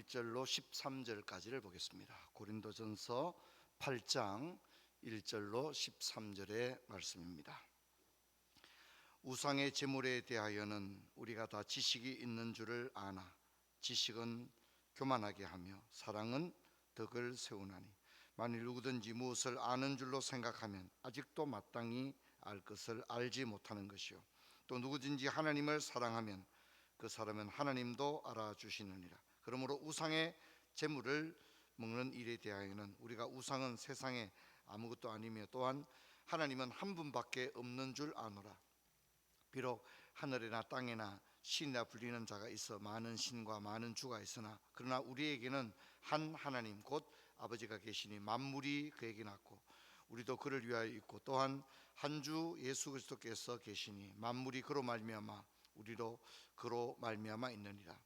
1절로 13절까지를 보겠습니다. 고린도전서 8장 1절로 13절의 말씀입니다. 우상의 제물에 대하여는 우리가 다 지식이 있는 줄을 아나 지식은 교만하게 하며 사랑은 덕을 세우나니 만일 누구든지 무엇을 아는 줄로 생각하면 아직도 마땅히 알 것을 알지 못하는 것이요 또 누구든지 하나님을 사랑하면 그 사람은 하나님도 알아주시느니라. 그러므로 우상의 제물을 먹는 일에 대하여는 우리가 우상은 세상에 아무것도 아니며 또한 하나님은 한 분밖에 없는 줄 아노라. 비록 하늘이나 땅에나 신이라 불리는 자가 있어 많은 신과 많은 주가 있으나 그러나 우리에게는 한 하나님 곧 아버지가 계시니 만물이 그에게 낳고 우리도 그를 위하여 있고 또한 한 주 예수 그리스도께서 계시니 만물이 그로 말미암아 우리도 그로 말미암아 있느니라.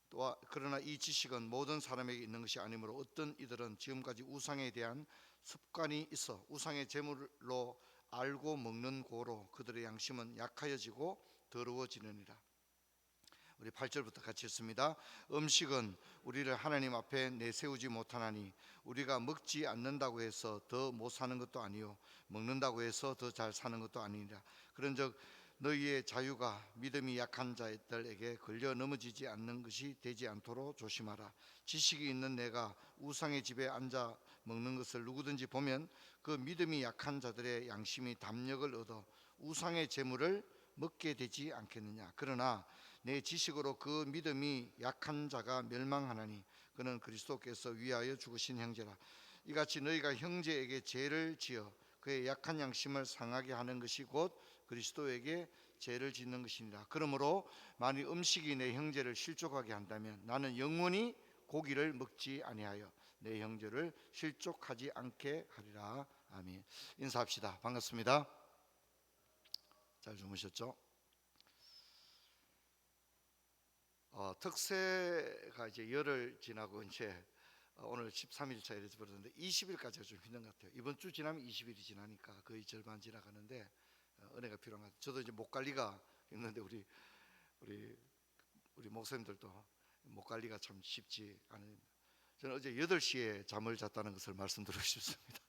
또 그러나 이 지식은 모든 사람에게 있는 것이 아니므로 어떤 이들은 지금까지 우상에 대한 습관이 있어 우상의 제물로 알고 먹는 고로 그들의 양심은 약하여지고 더러워지느니라. 우리 8절부터 같이 읽습니다. 음식은 우리를 하나님 앞에 내세우지 못하나니 우리가 먹지 않는다고 해서 더 못 사는 것도 아니요 먹는다고 해서 더 잘 사는 것도 아니니라. 그런즉 너희의 자유가 믿음이 약한 자들에게 걸려 넘어지지 않는 것이 되지 않도록 조심하라. 지식이 있는 내가 우상의 집에 앉아 먹는 것을 누구든지 보면 그 믿음이 약한 자들의 양심이 담력을 얻어 우상의 제물을 먹게 되지 않겠느냐. 그러나 내 지식으로 그 믿음이 약한 자가 멸망하나니 그는 그리스도께서 위하여 죽으신 형제라. 이같이 너희가 형제에게 죄를 지어 그의 약한 양심을 상하게 하는 것이 곧 그리스도에게 죄를 짓는 것이니라. 그러므로 만일 음식이 내 형제를 실족하게 한다면 나는 영원히 고기를 먹지 아니하여 내 형제를 실족하지 않게 하리라. 아멘. 인사합시다. 반갑습니다. 잘 주무셨죠? 특세가 이제 열흘 지나고 이제 오늘 13일차 이렇게 벌었는데 20일까지가 좀 힘든 것 같아요. 이번 주 지나면 20일이 지나니까 거의 절반 지나가는데 은혜가 필요한 것 같아요. 저도 이제 목 관리가 있는데 우리 목사님들도 목 관리가 참 쉽지 않은. 저는 어제 8시에 잠을 잤다는 것을 말씀드리고 싶습니다.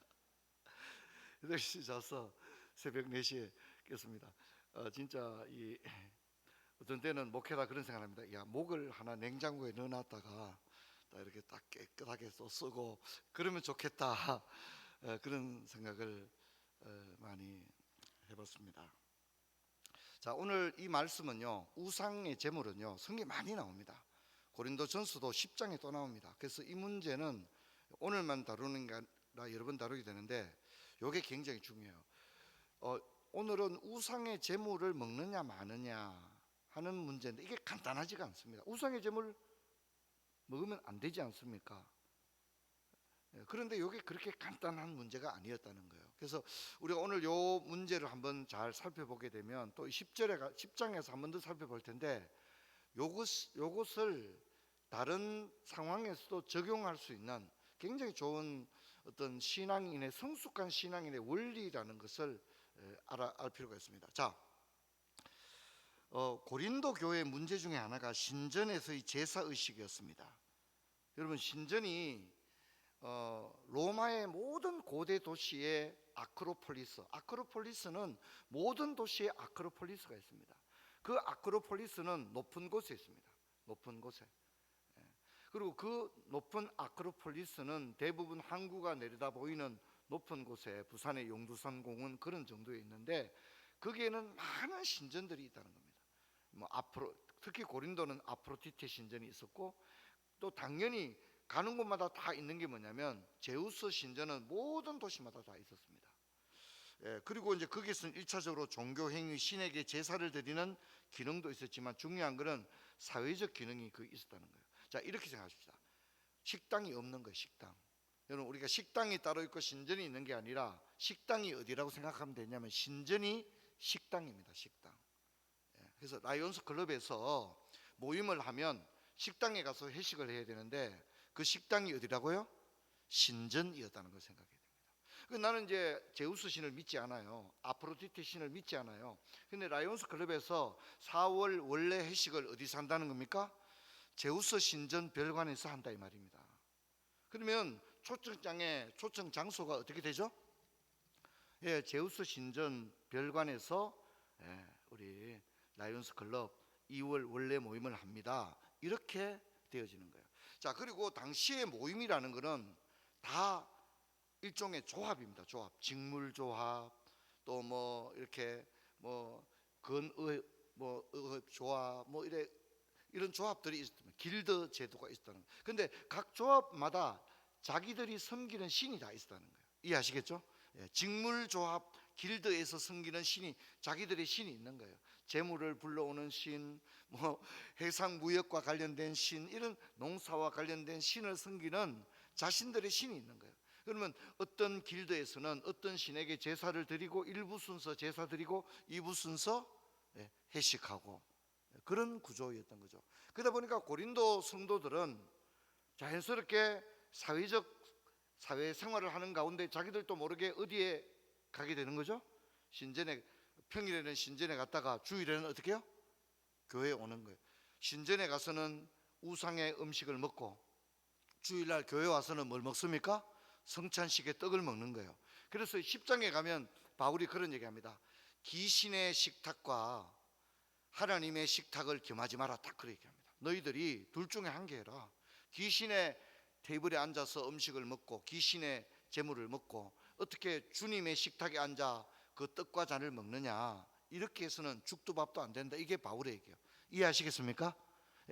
8시 자서 새벽 4시에 깼습니다. 진짜 어떤 때는 목회다 그런 생각합니다. 야, 목을 하나 냉장고에 넣어놨다가 이렇게 딱 깨끗하게 또 쓰고 그러면 좋겠다. 그런 생각을 많이 해봤습니다. 자, 오늘 이 말씀은요, 우상의 제물은요 성경에 많이 나옵니다. 고린도전서도 10장에 또 나옵니다. 그래서 이 문제는 오늘만 다루는 게 아니라 여러 번 다루게 되는데 이게 굉장히 중요해요. 오늘은 우상의 제물을 먹느냐 마느냐 하는 문제인데 이게 간단하지가 않습니다. 우상의 제물 먹으면 안 되지 않습니까? 그런데 이게 그렇게 간단한 문제가 아니었다는 거예요. 그래서 우리가 오늘 이 문제를 한번 잘 살펴보게 되면 또 10장에서 한 번 더 살펴볼 텐데 요것을 다른 상황에서도 적용할 수 있는 굉장히 좋은 어떤 신앙인의 성숙한 신앙인의 원리라는 것을 알 필요가 있습니다. 자, 고린도 교회의 문제 중에 하나가 신전에서의 제사 의식이었습니다. 여러분, 신전이 로마의 모든 고대 도시의 아크로폴리스는 모든 도시에 아크로폴리스가 있습니다. 그 아크로폴리스는 높은 곳에 있습니다. 높은 곳에. 그리고 그 높은 아크로폴리스는 대부분 항구가 내려다 보이는 높은 곳에 부산의 용두산 공원 그런 정도에 있는데 거기에는 많은 신전들이 있다는 겁니다. 특히 고린도는 아프로디테 신전이 있었고 또 당연히 가는 곳마다 다 있는 게 뭐냐면 제우스 신전은 모든 도시마다 다 있었습니다. 그리고 이제 거기서는 1차적으로 종교 행위 신에게 제사를 드리는 기능도 있었지만 중요한 것은 사회적 기능이 있었다는 거예요. 자, 이렇게 생각하십시다. 식당이 없는 거예요. 식당. 여러분, 우리가 식당이 따로 있고 신전이 있는 게 아니라 식당이 어디라고 생각하면 되냐면 신전이 식당입니다. 식당. 그래서 라이온스 클럽에서 모임을 하면 식당에 가서 회식을 해야 되는데 그 식당이 어디라고요? 신전이었다는 걸 생각해야 됩니다. 나는 이제 제우스 신을 믿지 않아요. 아프로디테 신을 믿지 않아요. 근데 라이온스 클럽에서 4월 원래 회식을 어디서 한다는 겁니까? 제우스 신전 별관에서 한다 이 말입니다. 그러면 초청 장소가 어떻게 되죠? 예, 제우스 신전 별관에서 우리 라이온스 클럽 2월 원래 모임을 합니다. 이렇게 되어지는 거예요. 자, 그리고 당시의 모임이라는 것은 다 일종의 조합입니다. 조합, 직물 조합, 또 뭐 이렇게 뭐 건의 뭐 의협 조합, 뭐 이런 조합들이 있었던 길드 제도가 있었다는 거예요. 근데 각 조합마다 자기들이 섬기는 신이 다 있었다는 거예요. 이해하시겠죠? 예, 직물 조합 길드에서 섬기는 신이 자기들의 신이 있는 거예요. 재물을 불러오는 신, 뭐 해상 무역과 관련된 신, 이런 농사와 관련된 신을 섬기는 자신들의 신이 있는 거예요. 그러면 어떤 길드에서는 어떤 신에게 제사를 드리고 1부 순서 제사 드리고 2부 순서 회식하고 그런 구조였던 거죠. 그러다 보니까 고린도 성도들은 자연스럽게 사회 생활을 하는 가운데 자기들도 모르게 어디에 가게 되는 거죠? 신전에, 평일에는 신전에 갔다가 주일에는 어떻게 해요? 교회에 오는 거예요. 신전에 가서는 우상의 음식을 먹고 주일날 교회 와서는 뭘 먹습니까? 성찬식에 떡을 먹는 거예요. 그래서 10장에 가면 바울이 그런 얘기합니다. 귀신의 식탁과 하나님의 식탁을 겸하지 마라, 딱 그렇게 얘기합니다. 너희들이 둘 중에 한 개 해라. 귀신의 테이블에 앉아서 음식을 먹고 귀신의 재물을 먹고 어떻게 주님의 식탁에 앉아 그 떡과 잔을 먹느냐, 이렇게 해서는 죽도 밥도 안 된다. 이게 바울의 얘기예요. 이해하시겠습니까?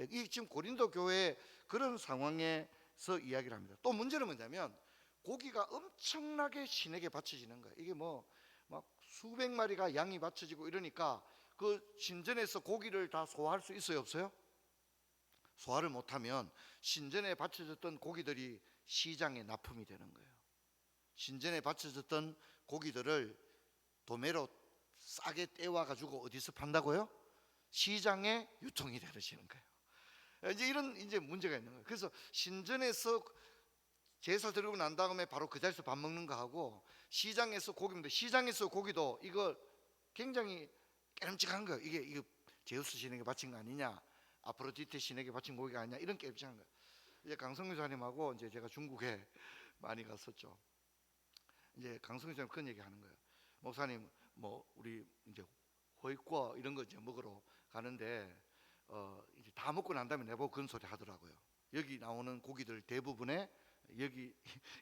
이 지금 고린도 교회 그런 상황에서 이야기를 합니다. 또 문제는 뭐냐면 고기가 엄청나게 신에게 바쳐지는 거예요. 이게 뭐 막 수백 마리가 양이 바쳐지고 이러니까 그 신전에서 고기를 다 소화할 수 있어요, 없어요? 소화를 못하면 신전에 바쳐졌던 고기들이 시장에 납품이 되는 거예요. 신전에 바쳐졌던 고기들을 도매로 싸게 떼와 가지고 어디서 판다고요? 시장에 유통이 되어지는 거예요. 이제 이런 문제가 있는 거예요. 그래서 신전에서 제사 드리고 난 다음에 바로 그 자리에서 밥 먹는 거 하고 시장에서 고기인데 시장에서 고기도 이거 굉장히 깨름직한 거예요. 이게 제우스 신에게 바친 거 아니냐, 아프로디테 신에게 바친 고기가 아니냐, 이런 깨름직한 거예요. 이제 강성규 사님하고 이제 제가 중국에 많이 갔었죠. 이제 강성규 사님 그런 얘기 하는 거예요. 목사님, 뭐 우리 이제 호이과 이런 거 이제 먹으러 가는데 이제 다 먹고 난 다음에 내보고 그런 소리 하더라고요. 여기 나오는 고기들 대부분의 여기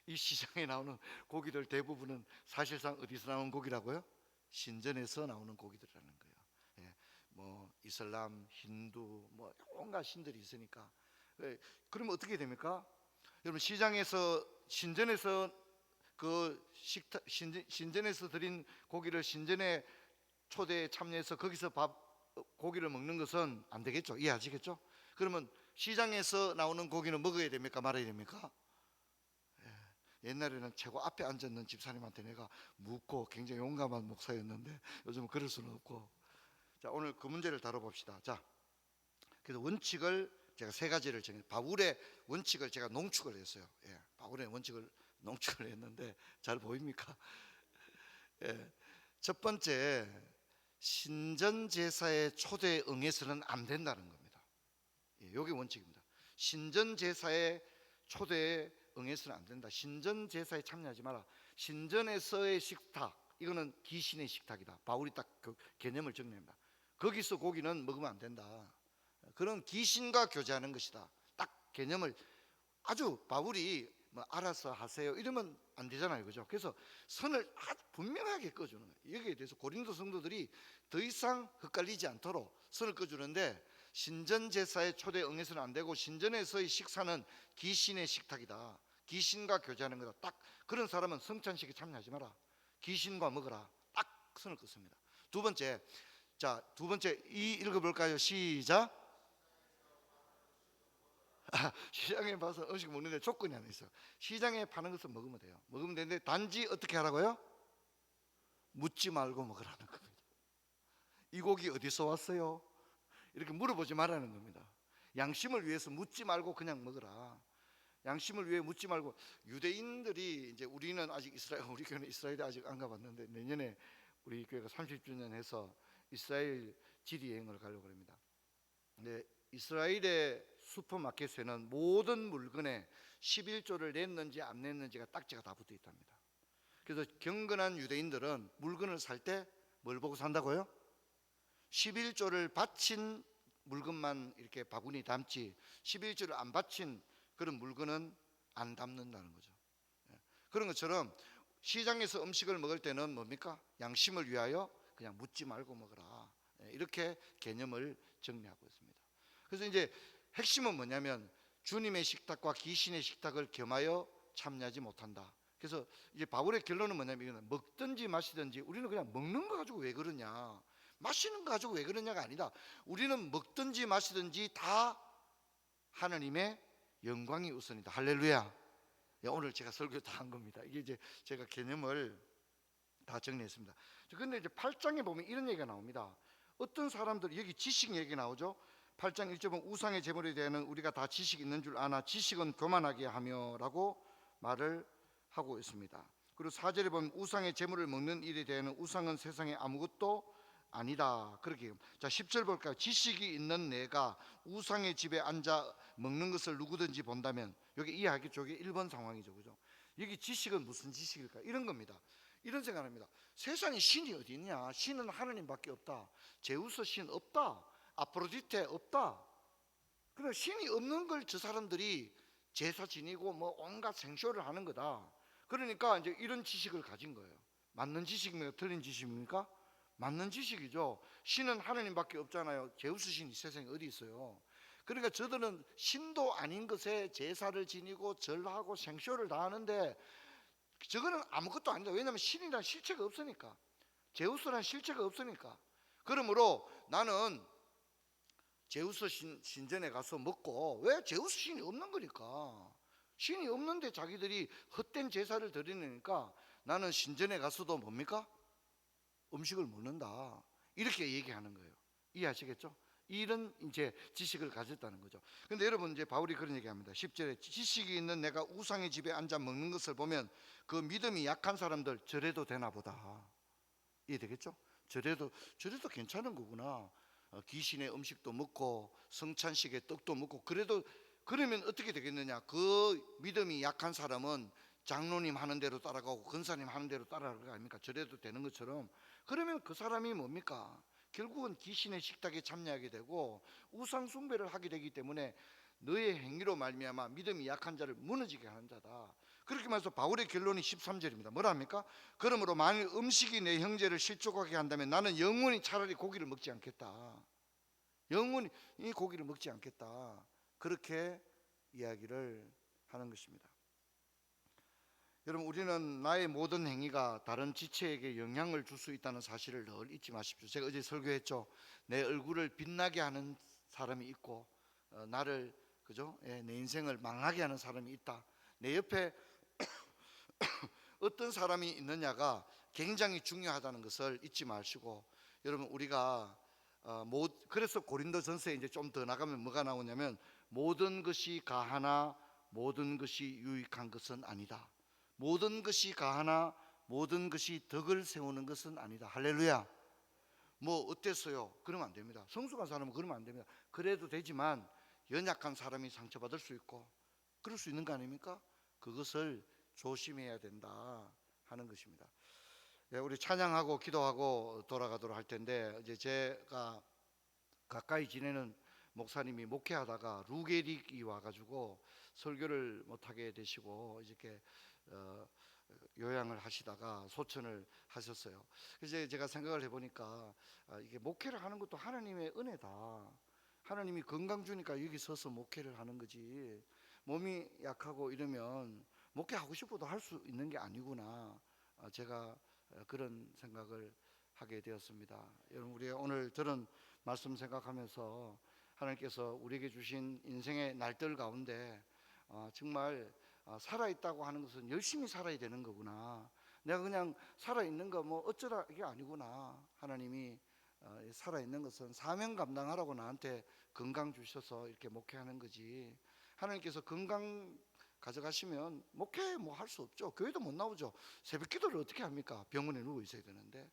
이 시장에 나오는 고기들 대부분은 사실상 어디서 나온 고기라고요? 신전에서 나오는 고기들이라는 거예요. 예, 뭐 이슬람, 힌두, 뭐 온갖 신들이 있으니까. 그러면 어떻게 됩니까? 여러분, 신전에서 그 신전에서 드린 고기를 신전에 초대에 참여해서 거기서 고기를 먹는 것은 안 되겠죠. 이해하시겠죠? 그러면 시장에서 나오는 고기는 먹어야 됩니까, 말아야 됩니까? 옛날에는 최고 앞에 앉았는 집사님한테 내가 묻고 굉장히 용감한 목사였는데 요즘은 그럴 수는 없고. 자, 오늘 그 문제를 다뤄봅시다. 자, 그래서 원칙을 제가 세 가지를 바울의 원칙을 제가 농축을 했어요. 예, 바울의 원칙을 농축을 했는데 잘 보입니까? 예, 첫 번째, 신전 제사의 초대에 응해서는 안 된다는 겁니다. 예, 이게 원칙입니다. 신전 제사의 초대에 응해서는 안 된다. 신전 제사에 참여하지 마라. 신전에서의 식탁, 이거는 귀신의 식탁이다. 바울이 딱 그 개념을 정립합니다. 거기서 고기는 먹으면 안 된다. 그런 귀신과 교제하는 것이다. 딱 개념을 아주 바울이 뭐 알아서 하세요 이러면 안 되잖아요, 그죠? 그래서 선을 아주 분명하게 꺼주는 거예요. 여기에 대해서 고린도 성도들이 더 이상 헷갈리지 않도록 선을 꺼주는데, 신전 제사에 초대 응해서는 안 되고 신전에서의 식사는 귀신의 식탁이다. 귀신과 교제하는 거다. 딱 그런 사람은 성찬식에 참여하지 마라. 귀신과 먹어라. 딱 선을 긋습니다. 두 번째, 자, 두 번째 이 읽어볼까요? 시작. 시장에 봐서 음식 먹는데 조건이 하나 있어요. 시장에 파는 것을 먹으면 돼요. 먹으면 되는데 단지 어떻게 하라고요? 묻지 말고 먹으라는 겁니다. 이 고기 어디서 왔어요? 이렇게 물어보지 말라는 겁니다. 양심을 위해서 묻지 말고 그냥 먹으라. 양심을 위해 묻지 말고. 유대인들이 이제 우리는 아직 우리 교회는 이스라엘에 아직 안 가봤는데 내년에 우리 교회가 30주년 해서 이스라엘 지리 여행을 가려고 합니다. 근데 이스라엘에 슈퍼마켓에는 모든 물건에 11조를 냈는지 안 냈는지가 딱지가 다 붙어 있답니다. 그래서 경건한 유대인들은 물건을 살 때 뭘 보고 산다고요? 11조를 바친 물건만 이렇게 바구니 담지 11조를 안 바친 그런 물건은 안 담는다는 거죠. 그런 것처럼 시장에서 음식을 먹을 때는 뭡니까? 양심을 위하여 그냥 묻지 말고 먹어라. 이렇게 개념을 정리하고 있습니다. 그래서 이제 핵심은 뭐냐면 주님의 식탁과 귀신의 식탁을 겸하여 참여하지 못한다. 그래서 이제 바울의 결론은 뭐냐면 먹든지 마시든지 우리는 그냥 먹는 거 가지고 왜 그러냐, 마시는 거 가지고 왜 그러냐가 아니다. 우리는 먹든지 마시든지 다 하나님의 영광이 우선이다. 할렐루야. 오늘 제가 설교 다 한 겁니다. 이게 이제 제가 개념을 다 정리했습니다. 그런데 이제 8장에 보면 이런 얘기가 나옵니다. 어떤 사람들, 여기 지식 얘기 나오죠. 8장 1절 보면 우상의 제물에 대해서는 우리가 다 지식이 있는 줄 아나 지식은 교만하게 하며 라고 말을 하고 있습니다. 그리고 4절에 보면 우상의 제물을 먹는 일에 대해서는 우상은 세상에 아무것도 아니다. 그렇게. 자, 10절 볼까요? 지식이 있는 내가 우상의 집에 앉아 먹는 것을 누구든지 본다면, 여기 이해하겠죠? 이게 1번 상황이죠. 그죠? 여기 지식은 무슨 지식일까? 이런 겁니다. 이런 생각합니다. 세상에 신이 어디 있냐? 신은 하나님밖에 없다. 제우스 신 없다. 아프로디테 없다. 그래, 신이 없는 걸 저 사람들이 제사 지니고 뭐 온갖 생쇼를 하는 거다. 그러니까 이제 이런 지식을 가진 거예요. 맞는 지식입니까? 틀린 지식입니까? 맞는 지식이죠. 신은 하나님밖에 없잖아요. 제우스 신이 세상에 어디 있어요? 그러니까 저들은 신도 아닌 것에 제사를 지니고 절하고 생쇼를 다 하는데 저거는 아무것도 아니다. 왜냐하면 신이란 실체가 없으니까, 제우스란 실체가 없으니까. 그러므로 나는 제우스 신전에 가서 먹고, 왜? 제우스 신이 없는 거니까. 신이 없는데 자기들이 헛된 제사를 드리니까 나는 신전에 가서도 뭡니까? 음식을 먹는다. 이렇게 얘기하는 거예요. 이해하시겠죠? 이런 이제 지식을 가졌다는 거죠. 근데 여러분, 이제 바울이 그런 얘기합니다. 10절에 지식이 있는 내가 우상의 집에 앉아 먹는 것을 보면 그 믿음이 약한 사람들 저래도 되나 보다. 이해되겠죠? 저래도 괜찮은 거구나. 귀신의 음식도 먹고 성찬식의 떡도 먹고, 그래도 그러면 어떻게 되겠느냐? 그 믿음이 약한 사람은 장로님 하는 대로 따라가고 권사님 하는 대로 따라갈 거 아닙니까? 저래도 되는 것처럼. 그러면 그 사람이 뭡니까? 결국은 귀신의 식탁에 참여하게 되고 우상 숭배를 하게 되기 때문에 너의 행위로 말미암아 믿음이 약한 자를 무너지게 하는 자다. 그렇게 말해서 바울의 결론이 13절입니다. 뭐라 합니까? 그러므로 만일 음식이 내 형제를 실족하게 한다면 나는 영원히 차라리 고기를 먹지 않겠다. 영원히 이 고기를 먹지 않겠다. 그렇게 이야기를 하는 것입니다. 여러분, 우리는 나의 모든 행위가 다른 지체에게 영향을 줄 수 있다는 사실을 늘 잊지 마십시오. 제가 어제 설교했죠. 내 얼굴을 빛나게 하는 사람이 있고 나를, 그죠? 내 인생을 망하게 하는 사람이 있다. 내 옆에 어떤 사람이 있느냐가 굉장히 중요하다는 것을 잊지 마시고, 여러분, 우리가 그래서 고린도전서에 이제 좀 더 나가면 뭐가 나오냐면 모든 것이 가하나 모든 것이 유익한 것은 아니다. 모든 것이 가하나 모든 것이 덕을 세우는 것은 아니다. 할렐루야. 뭐 어땠어요? 그러면 안 됩니다. 성숙한 사람은 그러면 안 됩니다. 그래도 되지만 연약한 사람이 상처받을 수 있고 그럴 수 있는 거 아닙니까? 그것을 조심해야 된다 하는 것입니다. 우리 찬양하고 기도하고 돌아가도록 할 텐데, 이제 제가 가까이 지내는 목사님이 목회하다가 루게릭이 와가지고 설교를 못하게 되시고 이렇게 요양을 하시다가 소천을 하셨어요. 그래서 제가 생각을 해보니까 이게 목회를 하는 것도 하나님의 은혜다. 하나님이 건강 주니까 여기 서서 목회를 하는 거지, 몸이 약하고 이러면 목회하고 싶어도 할 수 있는 게 아니구나. 제가 그런 생각을 하게 되었습니다. 여러분, 우리가 오늘 들은 말씀 생각하면서 하나님께서 우리에게 주신 인생의 날들 가운데 정말 살아있다고 하는 것은 열심히 살아야 되는 거구나. 내가 그냥 살아있는 거 뭐 어쩌다 이게 아니구나. 하나님이 살아있는 것은 사명 감당하라고 나한테 건강 주셔서 이렇게 목회하는 거지, 하나님께서 건강 가져가시면 목회 뭐 할 수 없죠. 교회도 못 나오죠. 새벽 기도를 어떻게 합니까? 병원에 누워 있어야 되는데.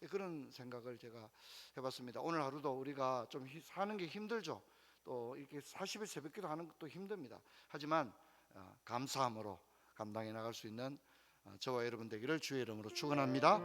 그런 생각을 제가 해봤습니다. 오늘 하루도 우리가 좀 사는 게 힘들죠. 또 이렇게 40일 새벽기도 하는 것도 힘듭니다. 하지만 감사함으로 감당해 나갈 수 있는 저와 여러분 되기를 주의 이름으로 축원합니다.